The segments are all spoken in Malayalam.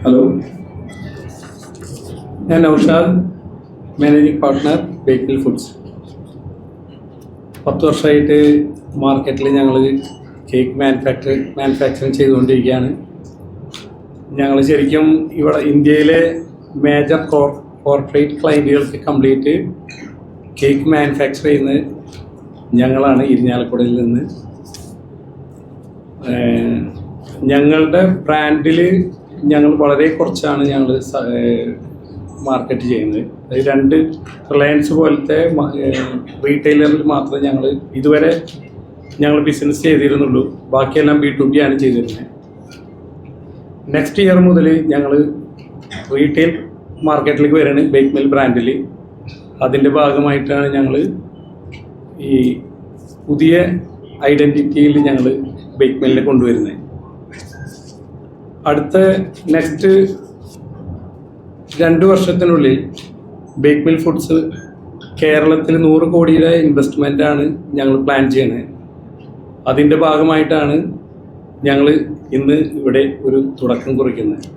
ഹലോ, ഞാൻ നൗഷാദ്, മാനേജിംഗ് പാർട്ട്ണർ ബേക്ക് മിൽ ഫുഡ്സ്. 10 വർഷമായിട്ട് മാർക്കറ്റിൽ ഞങ്ങൾ കേക്ക് മാനുഫാക്ചറിങ് ചെയ്തുകൊണ്ടിരിക്കുകയാണ്. ഞങ്ങൾ ശരിക്കും ഇവിടെ ഇന്ത്യയിലെ മേജർ കോർപ്പറേറ്റ് ക്ലയൻറ്റുകൾക്ക് കംപ്ലീറ്റ് കേക്ക് മാനുഫാക്ചർ ചെയ്യുന്നത് ഞങ്ങളാണ് ഇരിഞ്ഞാലക്കുടയിൽ നിന്ന്. ഞങ്ങളുടെ ബ്രാൻഡിൽ ഞങ്ങൾ വളരെ കുറച്ചാണ് ഞങ്ങൾ മാർക്കറ്റ് ചെയ്യുന്നത്. അത് 2 റിലയൻസ് പോലത്തെ റീറ്റെയിലറിൽ മാത്രമേ ഇതുവരെ ഞങ്ങൾ ബിസിനസ് ചെയ്തിരുന്നുള്ളൂ. ബാക്കിയെല്ലാം B2B ആണ് ചെയ്തിരുന്നത്. നെക്സ്റ്റ് ഇയർ മുതൽ ഞങ്ങൾ റീറ്റെയിൽ മാർക്കറ്റിലേക്ക് വരികയാണ് ബേക്ക് മിൽ ബ്രാൻഡിൽ. അതിൻ്റെ ഭാഗമായിട്ടാണ് ഞങ്ങൾ ഈ പുതിയ ഐഡൻറ്റിറ്റിയിൽ ഞങ്ങൾ ബേക്ക് മില്ലിനെ കൊണ്ടുവരുന്നത്. അടുത്ത നെക്സ്റ്റ് 2 വർഷത്തിനുള്ളിൽ ബേക്ക് മിൽ ഫുഡ്സ് കേരളത്തിൽ 100 കോടിയുടെ ഇൻവെസ്റ്റ്മെൻറ്റാണ് ഞങ്ങൾ പ്ലാൻ ചെയ്യുന്നത്. അതിൻ്റെ ഭാഗമായിട്ടാണ് ഞങ്ങൾ ഇന്ന് ഇവിടെ ഒരു തുടക്കം കുറിക്കുന്നത്.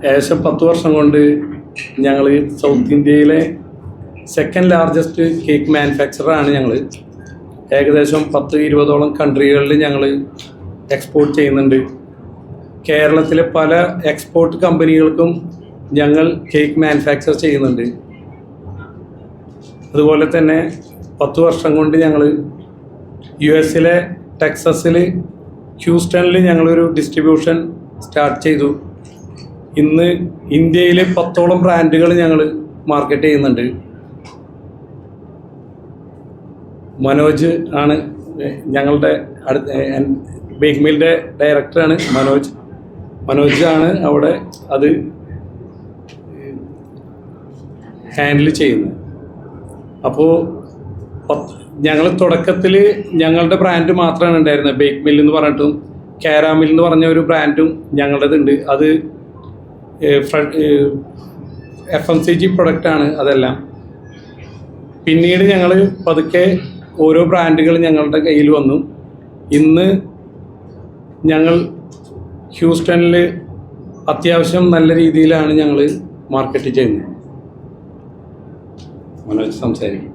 ഏകദേശം 10 വർഷം കൊണ്ട് ഞങ്ങൾ സൗത്ത് ഇന്ത്യയിലെ സെക്കൻഡ് ലാർജസ്റ്റ് കേക്ക് മാനുഫാക്ചറാണ് ഞങ്ങൾ. ഏകദേശം 10-20ഓളം കൺട്രികളിൽ ഞങ്ങൾ എക്സ്പോർട്ട് ചെയ്യുന്നുണ്ട്. കേരളത്തിലെ പല എക്സ്പോർട്ട് കമ്പനികൾക്കും ഞങ്ങൾ കേക്ക് മാനുഫാക്ചർ ചെയ്യുന്നുണ്ട്. അതുപോലെ തന്നെ 10 വർഷം കൊണ്ട് ഞങ്ങൾ US-ലെ ടെക്സസിൽ ഹ്യൂസ്റ്റണിൽ ഞങ്ങളൊരു ഡിസ്ട്രിബ്യൂഷൻ സ്റ്റാർട്ട് ചെയ്തു. ഇന്ന് ഇന്ത്യയിലെ 10ഓളം ബ്രാൻഡുകൾ ഞങ്ങൾ മാർക്കറ്റ് ചെയ്യുന്നുണ്ട്. മനോജ് ആണ് ഞങ്ങളുടെ ബേക്ക് മില്ലിൻ്റെ ഡയറക്ടറാണ്. മനോജാണ് അവിടെ അത് ഹാൻഡിൽ ചെയ്യുന്നത്. അപ്പോൾ ഞങ്ങൾ തുടക്കത്തിൽ ഞങ്ങളുടെ ബ്രാൻഡ് മാത്രമാണ് ഉണ്ടായിരുന്നത്. ബേക്ക് മിൽ എന്ന് പറഞ്ഞിട്ടും കാരാമിൽ എന്ന് പറഞ്ഞ ഒരു ബ്രാൻഡും ഞങ്ങളുടേതുണ്ട്. അത് FMCG പ്രൊഡക്റ്റാണ് അതെല്ലാം. പിന്നീട് ഞങ്ങൾ പതുക്കെ ഓരോ ബ്രാൻഡുകൾ ഞങ്ങളുടെ കയ്യിൽ വന്നു. ഇന്ന് ഞങ്ങൾ ഹ്യൂസ്റ്റണിൽ അത്യാവശ്യം നല്ല രീതിയിലാണ് ഞങ്ങൾ മാർക്കറ്റ് ചെയ്യുന്നത്. മനോജ് സംസാരിക്കും.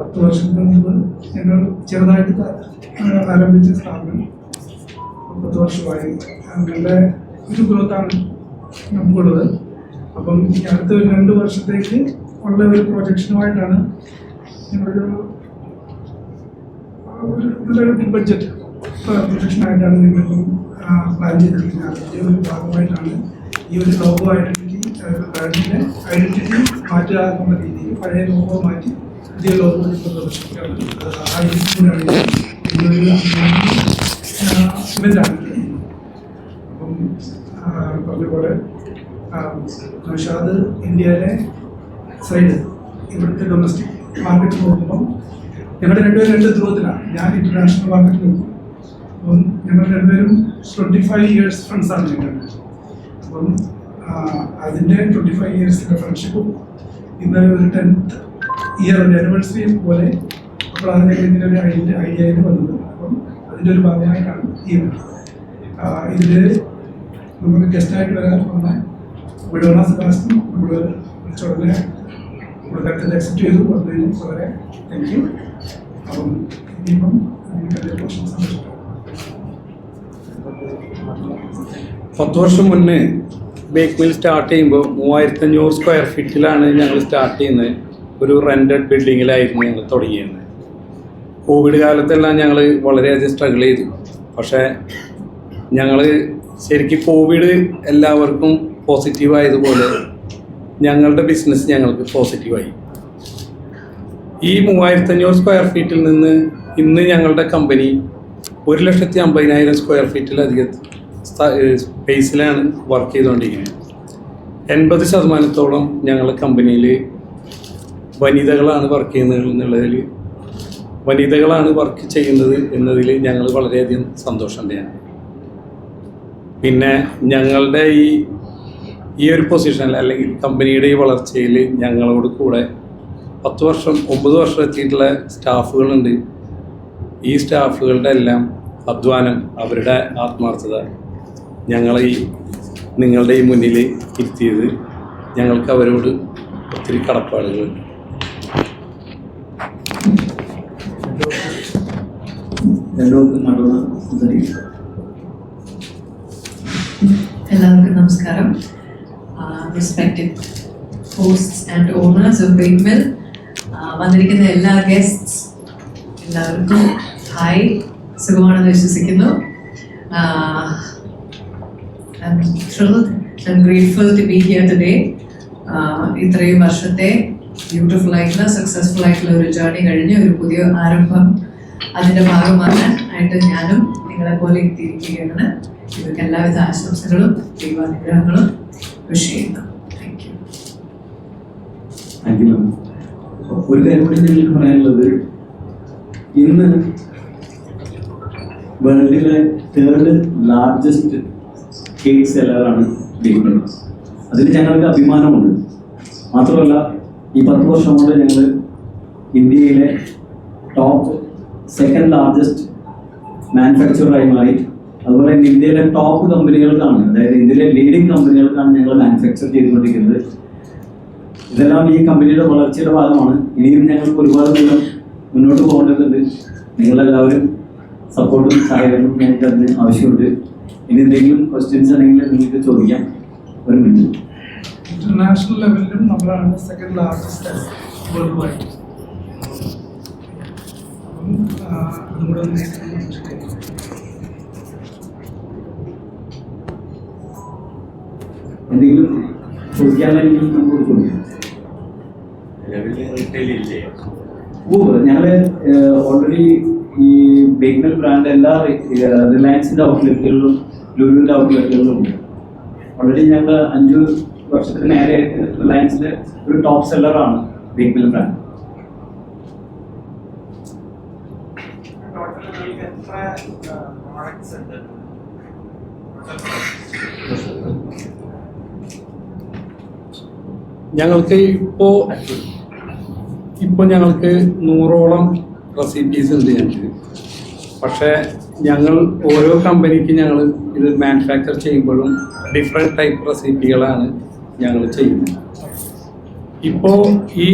പത്ത് വർഷത്തിന് മുമ്പ് ഞങ്ങൾ ചെറുതായിട്ട് ആരംഭിച്ച സ്ഥാപനം 10 വർഷമായി. നല്ല ഒരു ഗ്രോത്താണ് നമുക്കുള്ളത്. അപ്പം അടുത്ത ഒരു 2 വർഷത്തേക്ക് ഉള്ള ഒരു പ്രൊജക്ഷനുമായിട്ടാണ് ഞങ്ങളൊരു ബിഗ് ബഡ്ജറ്റ് പ്രൊജക്ഷനായിട്ടാണ് ഞങ്ങളിപ്പം പ്ലാൻ ചെയ്തിരിക്കുന്നത്. അതിൻ്റെ ഒരു ഭാഗമായിട്ടാണ് ഈ ഒരു ലോഗോ ഐഡൻറ്റിറ്റി, ബ്രാൻഡിൻ്റെ ഐഡൻറ്റിറ്റി മാറ്റുക എന്നുള്ള രീതിയിൽ പഴയ ലോഗോ മാറ്റി പുതിയ ലോഗോ പ്രദർശിപ്പിക്കുകയാണ്. ആ രീതിയിലാണ് ഇവൻ്റാണ്. അപ്പം പറഞ്ഞപോലെ നൗഷാദ് ഇന്ത്യയിലെ സൈഡ് ഇവിടുത്തെ ഡൊമസ്റ്റിക് മാർക്കറ്റ് നോക്കുമ്പം ഞങ്ങളുടെ 2 ധ്രുവത്തിലാണ്. ഞാൻ ഇൻ്റർനാഷണൽ മാർക്കറ്റ് നോക്കും. അപ്പം ഞങ്ങൾ 2 25 ഇയേഴ്സ് ഫ്രണ്ട്സാണ് ഞങ്ങളുടെ. അപ്പം അതിൻ്റെ 25 ഇയേഴ്സിൻ്റെ ഫ്രണ്ട്ഷിപ്പും ഇന്ന് ഒരു 10th ഇയർ ഒരു ആനിവേഴ്സറി പോലെ അപ്പോഴാണ് ഞങ്ങൾ ഇങ്ങനെ ഒരു ഐഡിയയിൽ വന്നത്. അപ്പം അതിൻ്റെ ഒരു ഭാഗമായിട്ടാണ് ഈ ഇതിൽ നമുക്ക് ഗസ്റ്റായിട്ട് വരാൻ വന്ന വിഡോണ സെബാസ്റ്റ്യൻ നമ്മൾ വിളിച്ചുടനെ അടുത്തത് അക്സെപ്റ്റ് ചെയ്തു. അതിന് വളരെ താങ്ക് യു. അപ്പം ഇനിയിപ്പം അതിൻ്റെ ക്വസ്റ്റ്യൻ സന്തോഷം. 10 വർഷം മുന്നേ ബേക്ക് മിൽ സ്റ്റാർട്ട് ചെയ്യുമ്പോൾ 3500 സ്ക്വയർ ഫീറ്റിലാണ് ഞങ്ങൾ സ്റ്റാർട്ട് ചെയ്യുന്നത്. ഒരു റെൻറ്റഡ് ബിൽഡിങ്ങിലായിരുന്നു ഞങ്ങൾ തുടങ്ങിയിരുന്നത്. കോവിഡ് കാലത്തെല്ലാം ഞങ്ങൾ വളരെയധികം സ്ട്രഗിൾ ചെയ്തു. പക്ഷേ ഞങ്ങൾ ശരിക്കും കോവിഡ് എല്ലാവർക്കും പോസിറ്റീവായതുപോലെ ഞങ്ങളുടെ ബിസിനസ് ഞങ്ങൾക്ക് പോസിറ്റീവായി. ഈ 3500 സ്ക്വയർ ഫീറ്റിൽ നിന്ന് ഇന്ന് ഞങ്ങളുടെ കമ്പനി 1,50,000 സ്ക്വയർ ഫീറ്റിലധികം സ്പേസിലാണ് വർക്ക് ചെയ്തുകൊണ്ടിരിക്കുന്നത്. 80% ഞങ്ങളുടെ കമ്പനിയിൽ വനിതകളാണ് വർക്ക് ചെയ്യുന്നത് എന്നുള്ളതിൽ വനിതകളാണ് വർക്ക് ചെയ്യുന്നത് എന്നതിൽ ഞങ്ങൾ വളരെയധികം സന്തോഷമുണ്ടാണ്. പിന്നെ ഞങ്ങളുടെ ഈ ഒരു പൊസിഷനിൽ അല്ലെങ്കിൽ കമ്പനിയുടെ ഈ വളർച്ചയിൽ ഞങ്ങളോട് കൂടെ 9 വർഷം എത്തിയിട്ടുള്ള സ്റ്റാഫുകളുണ്ട്. ഈ സ്റ്റാഫുകളുടെ എല്ലാം അധ്വാനം, അവരുടെ ആത്മാർത്ഥത നിങ്ങളുടെ ഈ മുന്നിൽ ഇരുത്തിയത് ഞങ്ങൾക്ക് അവരോട് ഒത്തിരി കടപ്പാടുകളുണ്ട്. എല്ലാവർക്കും നമസ്കാരം. Respected hosts and owners of Bake Mill, വന്നിരിക്കുന്ന എല്ലാ ഗസ്റ്റ്സ് എല്ലാവർക്കും ഹായ്, സുഖമാണെന്ന് വിശ്വസിക്കുന്നു. I'm thrilled and grateful to be here today. ഇത്രയും വർഷത്തെ ബ്യൂട്ടിഫുൾ ആയിട്ടുള്ള സക്സസ്ഫുൾ ആയിട്ടുള്ള ഒരു ജേർണി കഴിഞ്ഞ് ഒരു പുതിയ ആരംഭം അതിൻ്റെ ഭാഗമാകാനായിട്ട് ഞാനും നിങ്ങളെ പോലെ എത്തിയിരിക്കുകയാണ്. ഇവർക്ക് എല്ലാവിധ ആശംസകളും ദൈവാനുഗ്രഹങ്ങളും വിഷ് ചെയ്യുന്നു. Thank you. Thank you. ഒരു കാര്യം കൂടി നിങ്ങൾക്ക് പറയാനുള്ളത്, ഇന്ന് വേൾഡിലെ 3rd ലാർജസ്റ്റ് കേക്ക് സെല്ലറാണ് ബേക്ക് മിൽ. അതിൽ ഞങ്ങൾക്ക് അഭിമാനമുണ്ട്. മാത്രമല്ല, ഈ 10 വർഷം കൊണ്ട് ഞങ്ങൾ ഇന്ത്യയിലെ ടോപ്പ് 2nd ലാർജസ്റ്റ് മാനുഫാക്ചറായി മാറി. അതുപോലെ തന്നെ ഇന്ത്യയിലെ ടോപ്പ് കമ്പനികൾക്കാണ്, അതായത് ഇന്ത്യയിലെ ലീഡിംഗ് കമ്പനികൾക്കാണ് ഞങ്ങൾ മാനുഫാക്ചർ ചെയ്തുകൊണ്ടിരിക്കുന്നത്. ഇതെല്ലാം ഈ കമ്പനിയുടെ വളർച്ചയുടെ ഭാഗമാണ്. ഇനിയും ഞങ്ങൾക്ക് ഒരുപാട് ദൂരം മുന്നോട്ട് പോകേണ്ടതുണ്ട്. നിങ്ങളെല്ലാവരും സപ്പോർട്ടും സഹായവും ഞങ്ങൾക്ക് അതിന് ആവശ്യമുണ്ട്. ഇനി എന്തെങ്കിലും ക്വസ്റ്റ്യൻസ് ആണെങ്കിൽ നിങ്ങൾക്ക് ചോദിക്കാം. ഒരു മിനിറ്റ്. ഇന്റർനാഷണൽ ലെവലിലും നമ്മളാണ് 2nd ലാർജസ്റ്റ് വേൾഡ് വൈഡ്. അതും കൂടെ എന്തെങ്കിലും ചോദിക്കാനെങ്കിൽ നമുക്ക് ചോദിക്കാം. ഞങ്ങൾ ഓൾറെഡി ഈ ബേക്ക് മിൽ ബ്രാൻഡ് എല്ലാ റിലയൻസിൻ്റെ ഔട്ട്ലെറ്റുകളിലും ലുലുവിൻ്റെ ഔട്ട്ലെറ്റുകളിലും ഉണ്ട്. ഓൾറെഡി ഞങ്ങൾ 5 വർഷത്തിന് നേരെ റിലയൻസിലെ ഒരു ടോപ്പ് സെല്ലറാണ് ബേക്ക് മിൽ ബ്രാൻഡ്. ഞങ്ങൾക്ക് ഇപ്പോൾ ഞങ്ങൾക്ക് 100ഓളം റെസിപ്പീസ് ഉണ്ട് ഞങ്ങൾക്ക്. പക്ഷേ ഞങ്ങൾ ഓരോ കമ്പനിക്ക് ഞങ്ങൾ ഇത് മാനുഫാക്ചർ ചെയ്യുമ്പോഴും ഡിഫറെൻറ്റ് ടൈപ്പ് റെസിപ്പികളാണ് ഞങ്ങൾ ചെയ്യുന്നത്. ഇപ്പോൾ ഈ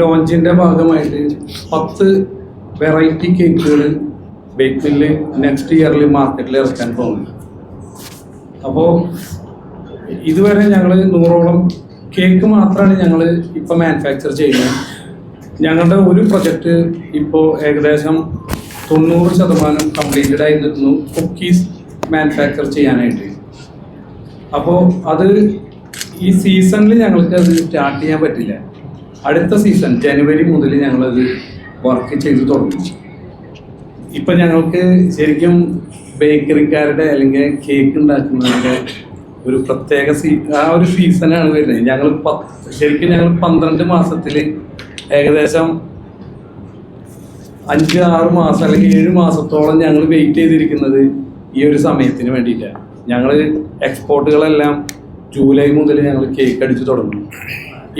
ലോഞ്ചിൻ്റെ ഭാഗമായിട്ട് 10 വെറൈറ്റി കേക്കുകൾ ബേക്ക് മില്ല് നെക്സ്റ്റ് ഇയറിൽ മാർക്കറ്റിൽ ഇറക്കാൻ പോകുന്നു. അപ്പോൾ ഇതുവരെ ഞങ്ങൾ 100ഓളം കേക്ക് മാത്രമാണ് ഞങ്ങൾ ഇപ്പോൾ മാനുഫാക്ചർ ചെയ്യുന്നത്. ഞങ്ങളുടെ ഒരു പ്രൊജക്റ്റ് ഇപ്പോൾ ഏകദേശം 90% കംപ്ലീറ്റഡ് ആയി നിൽക്കുന്നു കുക്കീസ് മാനുഫാക്ചർ ചെയ്യാനായിട്ട്. അപ്പോൾ അത് ഈ സീസണിൽ ഞങ്ങൾക്ക് അത് സ്റ്റാർട്ട് ചെയ്യാൻ പറ്റില്ല. അടുത്ത സീസൺ ജനുവരി മുതൽ ഞങ്ങളത് വർക്ക് ചെയ്ത് തുടങ്ങും. ഇപ്പം ഞങ്ങൾക്ക് ശരിക്കും ബേക്കറിക്കാരുടെ അല്ലെങ്കിൽ കേക്ക് ഉണ്ടാക്കുന്നതിൻ്റെ ഒരു പ്രത്യേക ആ ഒരു സീസണാണ് വരുന്നത്. ശരിക്കും ഞങ്ങൾ 12 മാസത്തിൽ ഏകദേശം 5-6 മാസം അല്ലെങ്കിൽ 7 മാസത്തോളം ഞങ്ങൾ വെയിറ്റ് ചെയ്തിരിക്കുന്നത് ഈ ഒരു സമയത്തിന് വേണ്ടിയിട്ടാണ്. ഞങ്ങൾ എക്സ്പോർട്ടുകളെല്ലാം ജൂലൈ മുതൽ ഞങ്ങൾ കേക്ക് അടിച്ച് തുടങ്ങും.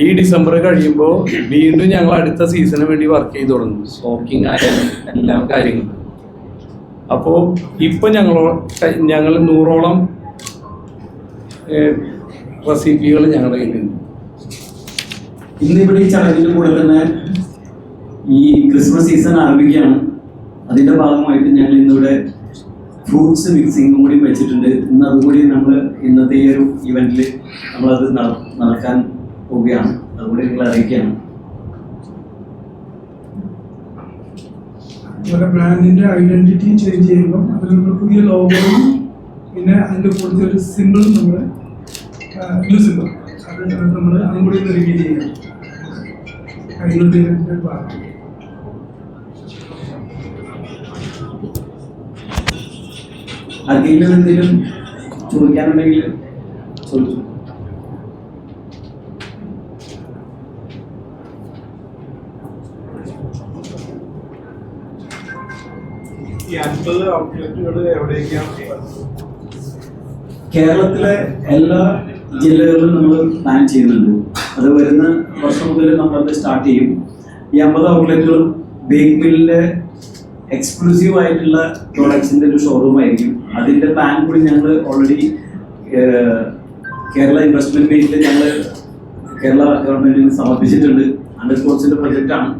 ഈ ഡിസംബർ കഴിയുമ്പോൾ വീണ്ടും ഞങ്ങൾ അടുത്ത സീസണിന് വേണ്ടി വർക്ക് ചെയ്ത് തുടങ്ങും, സ്റ്റോക്കിംഗ് ആയാലും എല്ലാ കാര്യങ്ങളും. അപ്പോൾ ഇപ്പം ഞങ്ങൾ 100ഓളം റെസിപ്പികൾ ഞങ്ങളുടെ കയ്യിലുണ്ട്. ഇന്നിവിടെ ഈ ചടങ്ങിൻ്റെ കൂടെ തന്നെ ഈ ക്രിസ്മസ് സീസൺ ആരംഭിക്കുകയാണ്. അതിൻ്റെ ഭാഗമായിട്ട് ഞങ്ങൾ ഇന്നിവിടെ ഫ്രൂട്ട്സ് മിക്സിങ്ങും കൂടി വെച്ചിട്ടുണ്ട്. ഇന്ന് അതുകൂടി നമ്മൾ ഇന്നത്തെ ഈ ഒരു ഇവൻറ്റിൽ നമ്മളത് നടക്കാൻ പോവുകയാണ്. അതുകൂടി നിങ്ങൾ അറിയിക്കുകയാണ്. അതുപോലെ ബ്രാൻഡിൻ്റെ ഐഡൻറ്റിറ്റി ചേഞ്ച് ചെയ്യുമ്പോൾ അതിൽ നമ്മൾ പുതിയ ലോഗോയും പിന്നെ അതിൻ്റെ കൂടുതൽ ഒരു സിമ്പിളും നമ്മൾ യൂസ് ചെയ്യുമ്പോൾ അത് നമ്മൾ അതും കൂടി ഒന്ന് റിവീൽ ചെയ്യണം. ഐഡൻറ്റിറ്റിയുടെ ഭാഗം. ആർക്കെങ്കിലും എന്തെങ്കിലും ചോദിക്കാനുണ്ടെങ്കിൽ ചോദിച്ചു. ഈ 50 ഔട്ട്ലെറ്റുകൾ എവിടേക്കാണ്? കേരളത്തിലെ എല്ലാ ജില്ലകളിലും നമ്മൾ പ്ലാൻ ചെയ്യുന്നുണ്ട്. അത് വരുന്ന വർഷം മുതൽ നമ്മളത് സ്റ്റാർട്ട് ചെയ്യും. ഈ 50 ഔട്ട്ലെറ്റുകളും ബേക്ക് മില്ലിന്റെ എക്സ്ക്ലൂസീവ് ആയിട്ടുള്ള പ്രോഡക്ട്സിന്റെ ഒരു ഷോറൂം ആയിരിക്കും. അതിന്റെ പ്ലാൻ കൂടി ഞങ്ങൾ ഓൾറെഡി കേരള ഇൻവെസ്റ്റ്മെന്റ് മീറ്റിൽ ഞങ്ങൾ കേരള ഗവൺമെന്റിന് സമർപ്പിച്ചിട്ടുണ്ട്. 100% പ്രൊജക്റ്റാണ്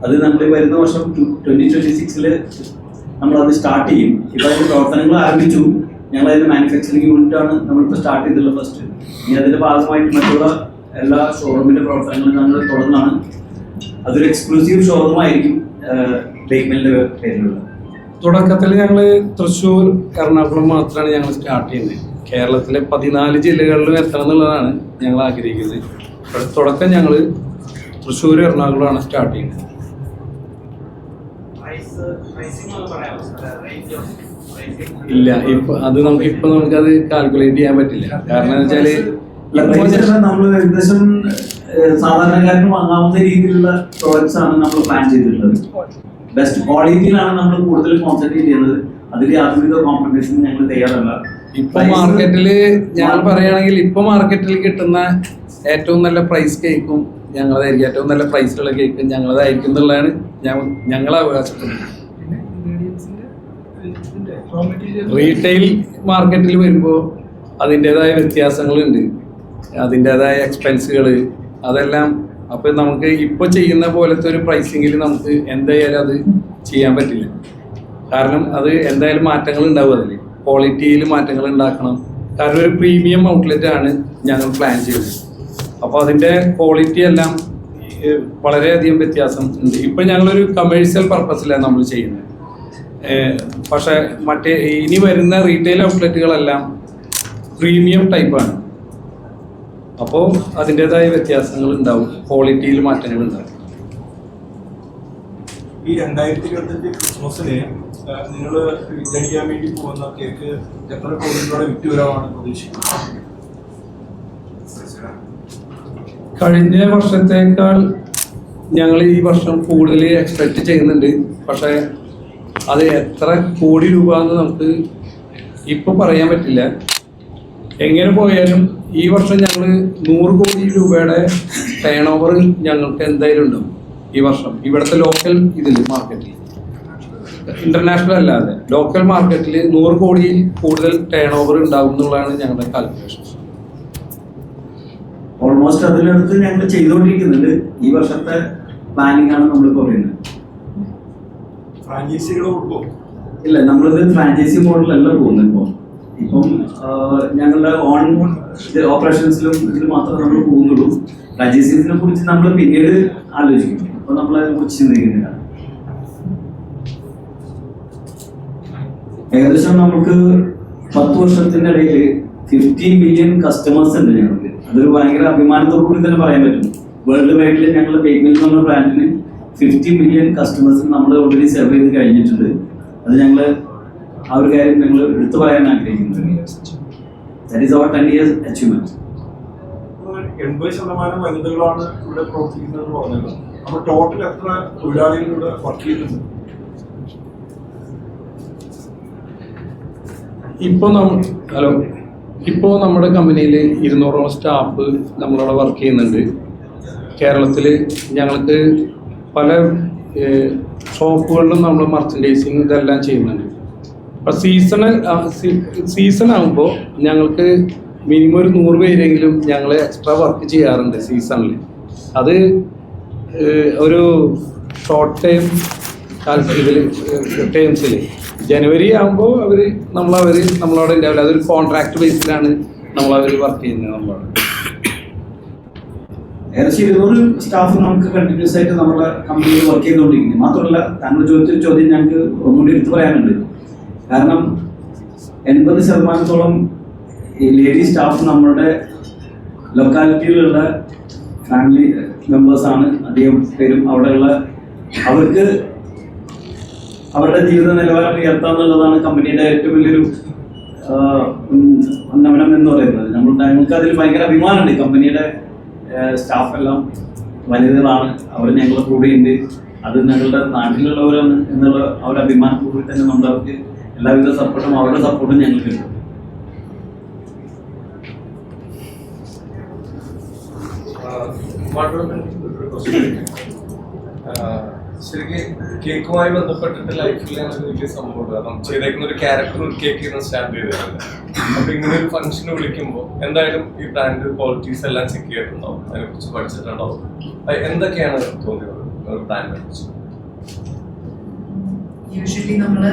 അത്. നമ്മൾ വരുന്ന വർഷം 2026 നമ്മളത് സ്റ്റാർട്ട് ചെയ്യും. ഇപ്പോൾ അതിന്റെ പ്രവർത്തനങ്ങൾ ആരംഭിച്ചു. ഞങ്ങൾ അതിന്റെ മാനുഫാക്ചറിങ് യൂണിറ്റാണ് നമ്മളിപ്പോൾ സ്റ്റാർട്ട് ചെയ്തിട്ടുള്ള ഫസ്റ്റ്. ഇനി അതിന്റെ ഭാഗമായിട്ട് മറ്റുള്ള എല്ലാ ഷോറൂമിന്റെ പ്രവർത്തനങ്ങളും ഞങ്ങൾ തുടർന്നാണ്. അതൊരു എക്സ്ക്ലൂസീവ് ഷോറൂം ആയിരിക്കും ബേക്ക് മില്ലിന്റെ പേരിലുള്ള. തുടക്കത്തിൽ ഞങ്ങൾ തൃശ്ശൂർ, എറണാകുളം മാത്രമാണ് ഞങ്ങൾ സ്റ്റാർട്ട് ചെയ്യുന്നത്. കേരളത്തിലെ 14 ജില്ലകളിലും എത്തണം എന്നുള്ളതാണ് ഞങ്ങൾ ആഗ്രഹിക്കുന്നത്. തുടക്കം ഞങ്ങൾ തൃശ്ശൂർ, എറണാകുളമാണ് സ്റ്റാർട്ട് ചെയ്യുന്നത്. ഇല്ല, അത് നമുക്കത് കാൽക്കുലേറ്റ് ചെയ്യാൻ പറ്റില്ല. കാരണം എന്ന് വെച്ചാല് നമ്മൾ ഏകദേശം സാധാരണക്കാരന് വാങ്ങാവുന്ന രീതിയിലുള്ള പ്രോഡക്ട്സ് ആണ് നമ്മൾ പ്ലാൻ ചെയ്തിട്ടുള്ളത്. ബെസ്റ്റ് ക്വാളിറ്റിയിലാണ് നമ്മൾ കൂടുതൽ കോൺസെൻട്രേറ്റ് ചെയ്യുന്നത്. അതിൽ യാതൊരുവിധ കോമ്പറ്റീഷൻ ഞങ്ങൾ തയ്യാറല്ല. ഇപ്പൊ മാർക്കറ്റില് ഞാൻ പറയുകയാണെങ്കിൽ ഇപ്പൊ മാർക്കറ്റിൽ കിട്ടുന്ന ഏറ്റവും നല്ല പ്രൈസ് കേക്കും ഞങ്ങളതായിരിക്കും. ഏറ്റവും നല്ല പ്രൈസിലുള്ള കേക്കും ഞങ്ങളതായിരിക്കും എന്നുള്ളതാണ് ഞങ്ങൾ അവകാശപ്പെടുന്നത്. റീറ്റെയിൽ മാർക്കറ്റിൽ വരുമ്പോൾ അതിൻ്റെതായ വ്യത്യാസങ്ങളുണ്ട്, അതിൻ്റെതായ എക്സ്പെൻസുകൾ, അതെല്ലാം. അപ്പോൾ നമുക്ക് ഇപ്പോൾ ചെയ്യുന്ന പോലത്തെ ഒരു പ്രൈസിങ്ങിൽ നമുക്ക് എന്തായാലും അത് ചെയ്യാൻ പറ്റില്ല. കാരണം അത് എന്തായാലും മാറ്റങ്ങൾ ഉണ്ടാവും. അതിൽ ക്വാളിറ്റിയിൽ മാറ്റങ്ങൾ ഉണ്ടാക്കണം. കാരണം ഒരു പ്രീമിയം ഔട്ട്ലെറ്റ് ആണ് ഞങ്ങൾ പ്ലാൻ ചെയ്തത്. അപ്പോൾ അതിൻ്റെ ക്വാളിറ്റി എല്ലാം വളരെയധികം വ്യത്യാസം ഉണ്ട്. ഇപ്പം ഞങ്ങളൊരു കമേഴ്ഷ്യൽ പർപ്പസിലാണ് നമ്മൾ ചെയ്യുന്നത്. പക്ഷേ മറ്റേ ഇനി വരുന്ന റീറ്റെയിൽ ഔട്ട്ലെറ്റുകളെല്ലാം പ്രീമിയം ടൈപ്പാണ്. അപ്പോൾ അതിൻ്റെതായ വ്യത്യാസങ്ങൾ ഉണ്ടാവും, ക്വാളിറ്റിയിൽ മാറ്റങ്ങൾ ഉണ്ടാവും. ഈ 2025 ക്രിസ്മസിന് നിങ്ങൾ വിറ്റഴിക്കാൻ വേണ്ടി പോകുന്ന കേക്ക് എത്ര കോടിയോടെ വിറ്റ് വരാനാണ് പ്രതീക്ഷിക്കുന്നത്? കഴിഞ്ഞ വർഷത്തേക്കാൾ ഞങ്ങൾ ഈ വർഷം കൂടുതൽ എക്സ്പെക്റ്റ് ചെയ്യുന്നുണ്ട്. പക്ഷേ അത് എത്ര കോടി രൂപ എന്ന് നമുക്ക് ഇപ്പോൾ പറയാൻ പറ്റില്ല. എങ്ങനെ പോയാലും ഈ വർഷം ഞങ്ങൾ 100 കോടി രൂപയുടെ ടേൺ ഓവർ ഞങ്ങൾക്ക് എന്തായാലും ഉണ്ടാവും ഈ വർഷം. ഇവിടുത്തെ ലോക്കൽ ഇതിൽ മാർക്കറ്റിൽ, ഇന്റർനാഷണൽ അല്ലാതെ ലോക്കൽ മാർക്കറ്റിൽ 100 കോടിയിൽ കൂടുതൽ ടേൺ ഓവർ ഉണ്ടാവും എന്നുള്ളതാണ് ഞങ്ങളുടെ കാൽക്കുലേഷൻ. ഓൾമോസ്റ്റ് അതിനടുത്ത് ഞങ്ങൾ ചെയ്തുകൊണ്ടിരിക്കുന്നുണ്ട്. ഈ വർഷത്തെ പ്ലാനിങ് ആണ് നമ്മൾ പറയുന്നത്. ഫ്രാഞ്ചൈസികൾ കൊടുക്കും? ഇല്ല, നമ്മളിത് ഫ്രാഞ്ചൈസി മോഡലല്ല പോകുന്നത്. ഇപ്പം ഞങ്ങളുടെ ഓൺ ഓപ്പറേഷൻസിലും ഇതിൽ മാത്രമേ നമ്മൾ പോകുന്നുള്ളൂ. ഫ്രാഞ്ചൈസീസിനെ കുറിച്ച് നമ്മൾ പിന്നീട് ആലോചിക്കും. അപ്പൊ നമ്മൾ അതിനെ കുറിച്ച് ചിന്തിക്കുന്നില്ല. ഏകദേശം നമുക്ക് 10 വർഷത്തിന്റെ ഇടയിൽ 15 മില്യൺ കസ്റ്റമേഴ്സ് ഉണ്ട് ഞങ്ങൾക്ക്. അതൊരു ഭയങ്കര അഭിമാനത്തോടു കൂടി തന്നെ പറയാൻ പറ്റും. വേൾഡ് വൈഡിൽ ഞങ്ങൾ ബേക്ക് മിൽ എന്നുള്ള ബ്രാൻഡിന് 50 മില്യൺ കസ്റ്റമേഴ്സ് നമ്മൾ ഓൾറെഡി സെർവ് ചെയ്ത് കഴിഞ്ഞിട്ടുണ്ട്. അത് ഞങ്ങൾ ആ ഒരു കാര്യം ഞങ്ങൾ എടുത്തു പറയാൻ ആഗ്രഹിക്കുന്നത്. That is our 10 years achievement. 80% വനിതകളാണ് ഇവിടെ പ്രവർത്തിക്കുന്നത് പറഞ്ഞത്. അപ്പോൾ ടോട്ടൽ എത്ര തൊഴിലാളികൾ ഇവിടെ വർക്ക് ചെയ്യുന്നുണ്ട്? ഇപ്പോൾ നമ്മുടെ കമ്പനിയിൽ 200ഓളം സ്റ്റാഫ് നമ്മളവിടെ വർക്ക് ചെയ്യുന്നുണ്ട്. കേരളത്തിൽ ഞങ്ങൾക്ക് പല ഷോപ്പുകളിലും നമ്മൾ മർച്ചൻഡൈസിങ് ഇതെല്ലാം ചെയ്യുന്നുണ്ട്. അപ്പോൾ സീസൺ ആകുമ്പോൾ ഞങ്ങൾക്ക് മിനിമം ഒരു 100 പേരെങ്കിലും ഞങ്ങൾ എക്സ്ട്രാ വർക്ക് ചെയ്യാറുണ്ട് സീസണിൽ. അത് ഒരു ഷോർട്ട് ടൈം ഇതിൽ ടൈംസിൽ ജനുവരി ആകുമ്പോൾ നമ്മളവിടെ ഉണ്ടാവില്ല. അതൊരു കോൺട്രാക്ട് ബേസിലാണ് നമ്മളവർ വർക്ക് ചെയ്യുന്നത്. നമ്മളവിടെ ഏകദേശം 200 സ്റ്റാഫ് നമുക്ക് കണ്ടിന്യൂസ് ആയിട്ട് നമ്മുടെ കമ്പനിയിൽ വർക്ക് ചെയ്തുകൊണ്ടിരിക്കുന്നത്. മാത്രമല്ല, താങ്കൾ ചോദിച്ചൊരു ചോദ്യം ഞങ്ങൾക്ക് ഒന്നുകൂടി എടുത്തു പറയാനുണ്ട്. കാരണം 80% ഈ ലേഡി സ്റ്റാഫ് നമ്മുടെ ലൊക്കാലിറ്റിയിലുള്ള ഫാമിലി മെമ്പേഴ്സാണ്. അധികം പേരും അവിടെയുള്ള അവർക്ക് അവരുടെ ജീവിത നിലവാരം ഉയർത്തുക എന്നുള്ളതാണ് കമ്പനിയുടെ ഏറ്റവും വലിയൊരു ഉന്നമനം എന്ന് പറയുന്നത്. ഞങ്ങൾക്ക് അതിൽ ഭയങ്കര അഭിമാനമുണ്ട്. കമ്പനിയുടെ സ്റ്റാഫ് എല്ലാം വനിതകളാണ്. അവർ ഞങ്ങളുടെ കൂടെ ഉണ്ട്. അത് ഞങ്ങളുടെ നാട്ടിലുള്ളവരാണ് എന്നുള്ള ആ ഒരു അഭിമാനപൂർവ്വം തന്നെ നമ്മളവർക്ക് എല്ലാവിധ സപ്പോർട്ടും അവരുടെ സപ്പോർട്ടും ഞങ്ങൾക്ക് കിട്ടും. ശരിക്കും കേക്കുമായി ബന്ധപ്പെട്ടിട്ട് ലൈഫിൽ ഞങ്ങൾക്ക് വലിയ സംഭവം കാരണം ചെയ്തേക്കുന്ന ഒരു ക്യാരക്ടർ ഒരു കേക്ക് സ്റ്റാർട്ട് ചെയ്തിട്ടുണ്ട്. അപ്പൊ ഇങ്ങനെ ഒരു ഫംഗ്ഷന് വിളിക്കുമ്പോൾ എന്തായാലും ഈ ബ്രാൻഡ് ക്വാളിറ്റീസ് എല്ലാം ചെക്ക് ചെയ്തിട്ടുണ്ടാവും, അതിനെ കുറിച്ച് പഠിച്ചിട്ടുണ്ടാവും. എന്തൊക്കെയാണ് തോന്നിയത് ഒരു ബ്രാൻഡിനെ കുറിച്ച്? യൂഷ്വലി നമ്മൾ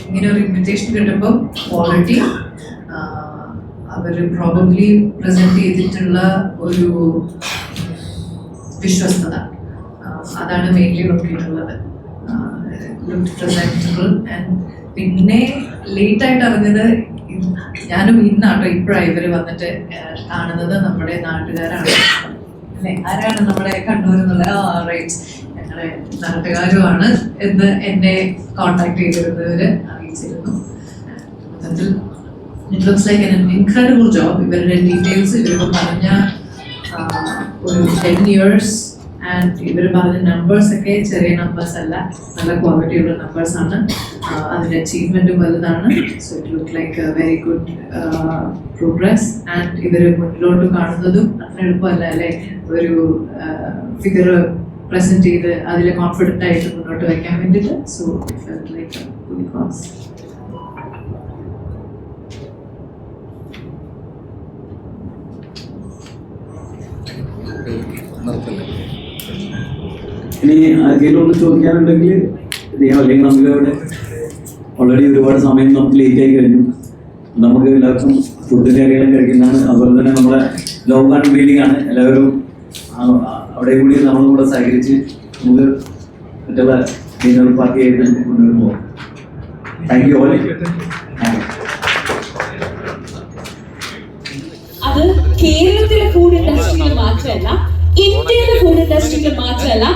ഇങ്ങനെ ഒരു ഇൻവിറ്റേഷൻ കിട്ടുമ്പോൾ ക്വാളിറ്റി, അവർ പ്രോബബ്ലി പ്രസന്റ് ചെയ്തിട്ടുള്ള ഒരു വിശ്വസ്തത, അതാണ് മെയിൻലി നോക്കിയിട്ടുള്ളത്. Look presentable. ആൻഡ് പിന്നെ ലേറ്റ് ആയിട്ട് അറിഞ്ഞത് ഞാനും ഇന്നാട്ടോ ഇപ്പോഴാണ് ഇവർ വന്നിട്ട് കാണുന്നത് നമ്മുടെ നാട്ടുകാരാണ് അല്ലെ, ആരാണ് നമ്മുടെ കണ്ണൂർ എന്നുള്ള റൈറ്റ് ഞങ്ങളുടെ നാട്ടുകാരുമാണ് എന്ന് എന്നെ കോണ്ടാക്ട് ചെയ്തിരുന്നവര് അറിയിച്ചിരുന്നു. അതിൽ it looks like an incredible job. ഇവരുടെ ഡീറ്റെയിൽസ് ഇവർ പറഞ്ഞ ഒരു 10 years ആൻഡ് ഇവർ പറഞ്ഞ നമ്പേഴ്സ് ഒക്കെ ചെറിയ നമ്പേഴ്സ് അല്ല, നല്ല ക്വാളിറ്റിയുള്ള നമ്പേഴ്സ് ആണ്. അതിൻ്റെ അച്ചീവ്മെൻറ്റും വലുതാണ്. So it look like A very good progress. And ഇവർ മുന്നിലോട്ട് കാണുന്നതും അത്ര എളുപ്പമല്ല അല്ലേ, ഒരു ഫിഗർ പ്രസന്റ് ചെയ്ത് അതിൽ കോൺഫിഡൻ്റ് ആയിട്ട് മുന്നോട്ട് വയ്ക്കാൻ വേണ്ടിയിട്ട്. So it felt like a good cause. ഇനി ആർക്കെങ്കിലും ഒന്ന് ചോദിക്കാനുണ്ടെങ്കിൽ അല്ലെങ്കിൽ നമുക്ക് അവിടെ ഓൾറെഡി ഒരുപാട് സമയം നമുക്ക് ലേറ്റ് ആയി കഴിഞ്ഞു. നമുക്ക് എല്ലാവർക്കും ഫുഡ് കാര്യങ്ങളും കഴിക്കുന്നതാണ്. അതുപോലെ തന്നെ നമ്മുടെ ലോങ് അൺവീലിംഗ് ആണ്. എല്ലാവരും അവിടെ കൂടി നമ്മളും കൂടെ സഹകരിച്ച് നമുക്ക് മറ്റുള്ള ഡിന്നർ പാർട്ടി ആയിട്ട് മുന്നോട്ട് പോകാം. Thank you all. അത് കേരളത്തിലെ ഫുഡ് ഇൻഡസ്ട്രിയിൽ മാത്രമല്ല, ഇന്ത്യയിലെ ഫുഡ് ഇൻഡസ്ട്രിയിൽ മാത്രമല്ല,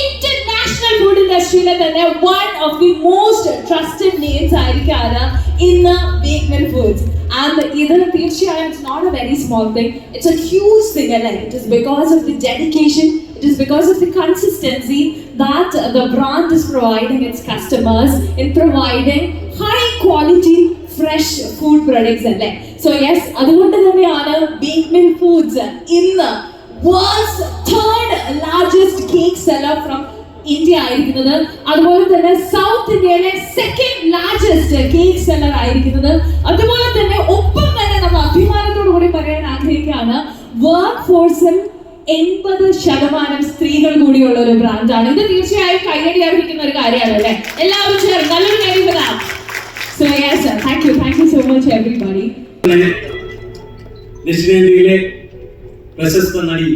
ഇന്റർനാഷണൽ ഫുഡ് ഇൻഡസ്ട്രിയിലെ തന്നെ one of the most trusted names ആയിരിക്കാണ് ഇന്ന് ബേക്ക്മെൻ ഫുഡ്സ്. And ഇത് തീർച്ചയായും it's not a very small thing, it's a huge thing, and it is because of the dedication, it is because of the consistency that the brand is providing its customers in providing high quality fresh food products അല്ലേ. So yes, അതുകൊണ്ട് തന്നെയാണ് ബേക്ക്മെൻ ഫുഡ്സ് ഇന്ന് world's third largest cake seller from India ആയിരിക്കുന്നത്. അതുപോലെ തന്നെ സൗത്ത് ഇന്ത്യയിലെ സെക്കൻഡ് ലാർജസ്റ്റ് കേക്ക് സെല്ലർ ആയിരിക്കുന്നത്. അതുപോലെ തന്നെ ഒപ്പം തന്നെ നമ്മൾ അഭിമാനത്തോടു കൂടി പറയാൻ ആഗ്രഹിക്കുകയാണ്, വർക്ക് ഫോഴ്സിൽ 80% സ്ത്രീകൾ കൂടിയുള്ള ഒരു ബ്രാൻഡാണ്. ഇത് തീർച്ചയായും കൈയടി അർഹിക്കുന്ന ഒരു കാര്യമാണ് അല്ലേ. എല്ലാവരും ചേർന്ന് നല്ലൊരു കൈ വരാം. So yes sir, thank you so much everybody. ദക്ഷിണേന്ത്യയിലെ പ്രശസ്ത നടി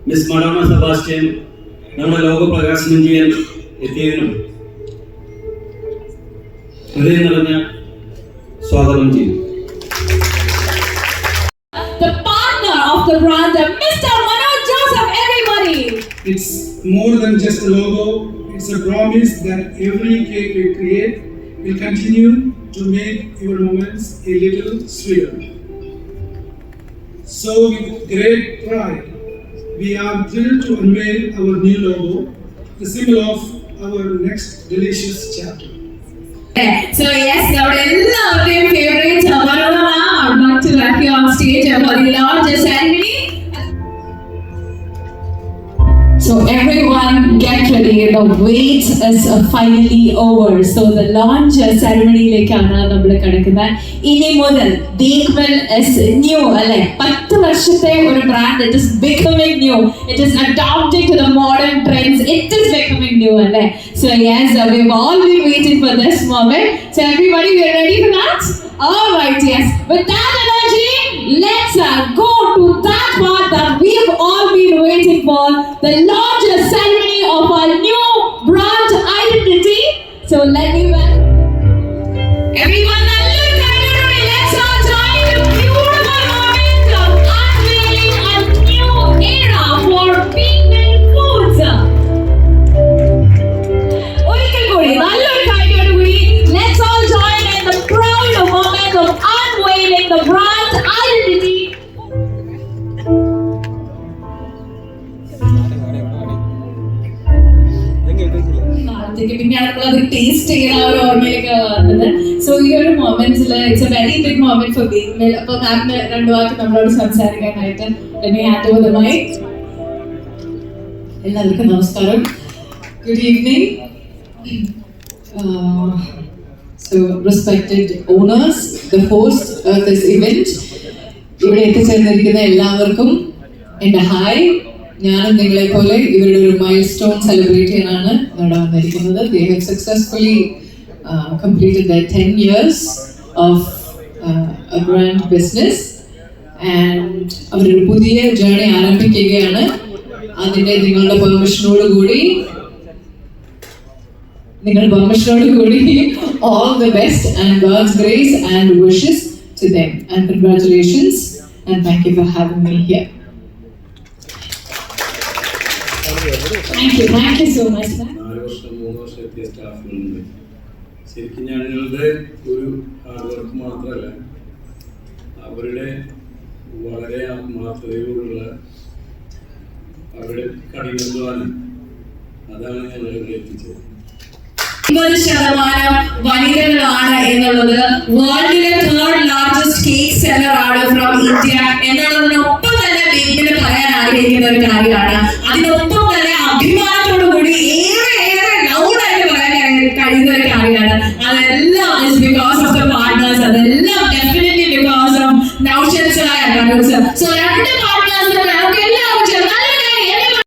മിസ് മഡോണ സെബാസ്റ്റ്യൻ നമ്മുടെ ലോക പ്രകാശനം ചെയ്യാൻ എത്തിയതിനും ഹൃദയം നിറഞ്ഞ സ്വാഗതം ചെയ്യുന്നു. The partner of the brand, Mr. Manoj Joseph, everybody. It's more than just a logo. It's a promise that every cake we create will continue to make your moments a little sweeter. So with great pride, we are thrilled to unveil our new logo, the symbol of our next delicious chapter. So yes, our everybody's favorite Manoj ma'am, I would like to welcome you on stage for the launch ceremony. So everyone get ready, the wait is finally over. So the launch ceremony ലേക്കാണ് നമ്മൾ കടക്കുന്നത്. ഇനി മുതൽ ബേക്ക്മെൻ is new അല്ലേ. 10 വർഷത്തെ ഒരു brand, it is becoming new, it is adapting to the modern trends, it is becoming new അല്ലേ. So yes, we've all been waiting for this moment. So everybody, we are ready for that? All right, yes. With that energy, let's go to that part that we have all been waiting for, the launch ceremony of our new brand identity. So let me welcome everyone. Let's all join in the beautiful moment of unveiling a new era for Bigman Foods. ഒരിക്കൽ കൂടി നല്ലൊരു കൈയ്യടി. Let's all join in the proud moment of unveiling the brand identity കഴിഞ്ഞപ്പോഴത്തേക്ക് പിന്നെയാണ് നമ്മളത് ടേസ്റ്റ് ചെയ്യുന്ന ആ ഒരു ഓർമ്മയിലേക്ക് വന്നത്. സോ ഈ ഒരു മൊമെന്റ്സിൽ it's a very big moment for Bake Mill. അപ്പോൾ മാമിന് 2 വാക്ക് നമ്മളോട് സംസാരിക്കാനായിട്ട് എന്നെ ആദ്യമായി. എല്ലാവർക്കും നമസ്കാരം. Good evening. So respected owners, the host of this event, ഇവിടെ എത്തിച്ചേർന്നിരിക്കുന്ന എല്ലാവർക്കും എൻ്റെ ഹായ്. ഞാനും നിങ്ങളെ പോലെ ഇവരുടെ ഒരു മൈൽ സ്റ്റോൺ സെലിബ്രേറ്റ് ചെയ്യാനാണ് ഇവിടെ വന്നിരിക്കുന്നത്. They have successfully completed their 10 years of a grand business and അവരൊരു പുതിയ ജേർണി ആരംഭിക്കുകയാണ്. അതിൻ്റെ നിങ്ങളുടെ പെർമിഷനോട് കൂടി all the best and God's grace and wishes to them, and congratulations and thank you for having me here. Thank you so much. 4 വർഷം 3 വർഷത്തെ സ്റ്റാഫുകളുണ്ട്. ശരിക്കും ഞങ്ങളുടെ ഒരു ഹാർഡ് വർക്ക് മാത്രമല്ല, അവരുടെ വളരെ ആത്മാർത്ഥതയോടുള്ള അവരുടെ കഠിനാധ്വാനം അതാണ് ഞങ്ങളെ ഇവിടെ എത്തിച്ചത്. 50% വനിതകളാണ് എന്നുള്ളത് വേൾഡിലെ 3rd ലാർജസ്റ്റ് കേക്ക് സെല്ലർ ആണ് ഫ്രം ഇന്ത്യ എന്നുള്ളതിനൊപ്പം തന്നെ ബേക്ക് മിൽ പറയാൻ ആഗ്രഹിക്കുന്ന ഒരു കാര്യമാണ്.